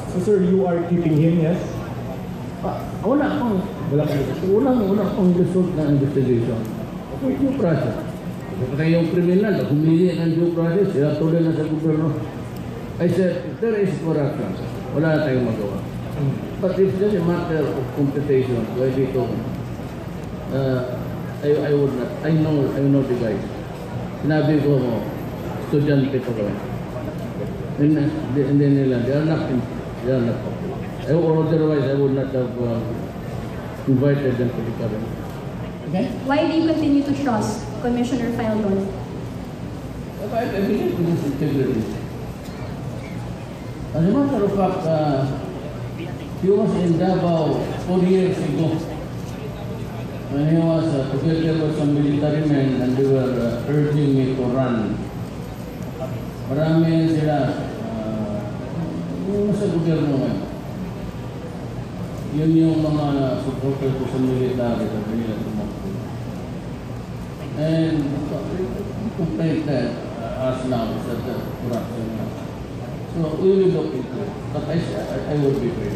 So sir, you are keeping him, yes? Wala pang result ng investigation. Due process. Kaya yung criminal, humingi ng due process, sila tuloy na sa gobyerno. I said, if there is corruption, wala na tayong magawa. But if it's a matter of computation, pwede ito, I would not, I know the guys. Sinabi ko mo, estudyante pa kami. Hindi nila, they are not popular. Or otherwise, I would not have invited them to the cabinet. Okay. Why do you continue to trust Commissioner Faildon? I believe in his integrity. As a matter of fact, he was in Davao 4 years ago when he was together with some military men and they were urging me to run. Marami sila yung sa gobyerno ngayon. Yun yung mga supporter ko sa military sa kanila tumakbo. And complaint that as now is that the corruption. So we will look into it. But I would be fair.